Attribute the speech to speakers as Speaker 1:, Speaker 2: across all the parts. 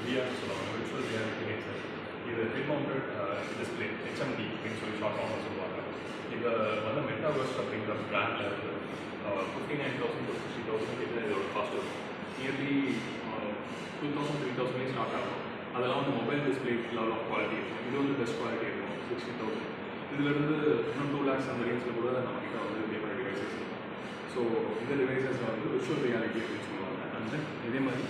Speaker 1: விஆர்னு சொல்லுவாங்க, virtual reality headset. இது head mounted display, HMT அப்படின்னு சொல்லி ஷார்ட் ஃபார்மாக சொல்லுவாங்க. இதை வந்து மெட்டாவர்ஸ் அப்படிங்கிற பிராண்டில் இருக்குது. 59,000 to 60,000 கிட்ட இதோட காஸ்ட் இருக்கும். நியர்லி 2,000 3,000 ஸ்டார்ட் ஆகும். அதெல்லாம் வந்து mobile display level of quality இருக்கும். இது வந்து பெஸ்ட் குவாலிட்டி இருக்கும், 60,000. இதிலிருந்து இன்னும் 2 lakhs அந்த ரேஞ்சில் கூட நம்மகிட்ட வந்து இதே மாதிரி டிவைசஸ் இருக்கும். ஸோ இந்த டிவைசஸ் வந்து விர்ச்சுவல் ரியாலிட்டி அப்படின்னு சொல்லுவாங்க. அண்ட் தென் இதே மாதிரி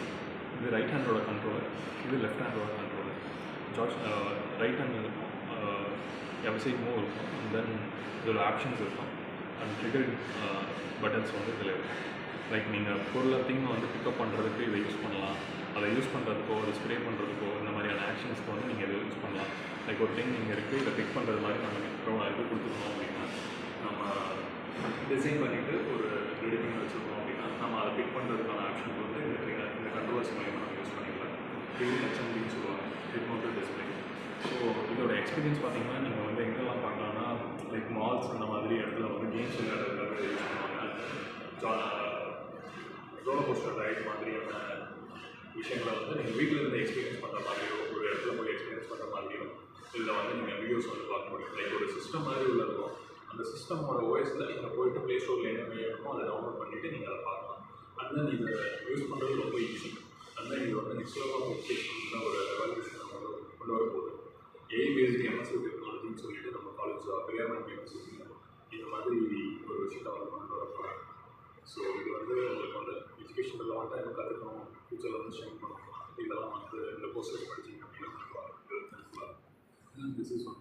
Speaker 1: இது ரைட் ஹேண்டோட கண்ட்ரோலர், இது லெஃப்ட் ஹேண்டோட கண்ட்ரோலர். ரைட் ஹேண்டில் இருக்கும், வெப்சைட் மூவ் இருக்கும். அண்ட் தென் இதோட ஆப்ஷன்ஸ் இருக்கும். அண்ட் ட்ரிகர் பட்டன்ஸ் வந்து இதில் இருக்கும். லைக் நீங்கள் பொருளை திங்கை வந்து பிக்கப் பண்ணுறதுக்கு இதை யூஸ் பண்ணலாம். அதை யூஸ் பண்ணுறதுக்கோ, அதை ஸ்ப்ரே பண்ணுறதுக்கோ, இந்த மாதிரியான ஆக்ஷன்ஸ்க்கு வந்து நீங்கள் இதை யூஸ் பண்ணலாம். லைக் ஒரு திங் நீங்கள் இருக்குது, இதை பிக் பண்ணுறது மாதிரி நம்ம இது கொடுத்துருக்கோம் அப்படின்னா, நம்ம டிசைன் பண்ணிவிட்டு ஒரு ரெடி பண்ணி வச்சுருக்கோம் அப்படின்னா, நம்ம அதை பிக் பண்ணுறதுக்கான ஆப்ஷன் வந்து இந்த கண்ட்ரோலர்ஸ் மூலியமாக நம்ம யூஸ் பண்ணிக்கலாம். இது ஹெச்எம்டின்னு சொல்லுவாங்க, ஹெட் மவுண்டட் டிஸ்பிளே. ஸோ இதோட எக்ஸ்பீரியன்ஸ் பார்த்தீங்கன்னா, நீங்கள் வந்து எங்கெல்லாம் பார்க்கலாம்னா, லைக் மால்ஸ் அந்த மாதிரி இடத்துல வந்து கேம்ஸ் விளையாடுறதுக்காக யூஸ் பண்ணுவாங்க. ரோலர் கோஸ்டர் ரைட் மாதிரியான விஷயங்களை வந்து நீங்கள் வீட்டில் இருந்து எக்ஸ்பீரியன்ஸ் பண்ணுற மாதிரியோ, ஒரு இடத்துல போய் எக்ஸ்பீரியன்ஸ் பண்ணுற மாதிரியோ, இதில் வந்து நீங்கள் வீடியோஸ் வந்து பார்க்க முடியும். லைக் ஒரு சிஸ்டம் மாதிரி உள்ள இருக்கும். அந்த சிஸ்டமோட ஓஎஸில் நீங்கள் போய்ட்டு ப்ளே ஸ்டோரில் என்ன வேணுமோ அதை டவுன்லோட் பண்ணிவிட்டு நீங்கள் அதை பார்க்கலாம். அண்ட் தென் இதை யூஸ் பண்ணுறது ரொம்ப ஈஸி. அண்ட் தென் இது வந்து நெக்ஸ்ட் லெவல் ஆஃப் எஜுகேஷன் ஒரு ரெவல்யூஷன் கொண்டு வரப்போகுது. ஏஐ பேஸ்டு எம்எஸ்சி டெக்னாலஜின்னு சொல்லிட்டு நம்ம காலேஜ் பெரியார்மன் யூனிவர்சிட்டியில் இந்த மாதிரி ஒரு விஷயத்தை வந்து கொண்டு வர போகிறாங்க. ஸோ இது வந்து உங்களுக்கு வந்து எஜுகேஷன் ரிலவெண்ட்டாக என்ன கற்றுக்கணும், ஃபியூச்சரில் வந்து ஷைன் பண்ணணும், இதெல்லாம் வந்து இந்த கோர்ஸஸ் படிச்சிங்க அப்படின்னா திஸ் இஸ் ஒன்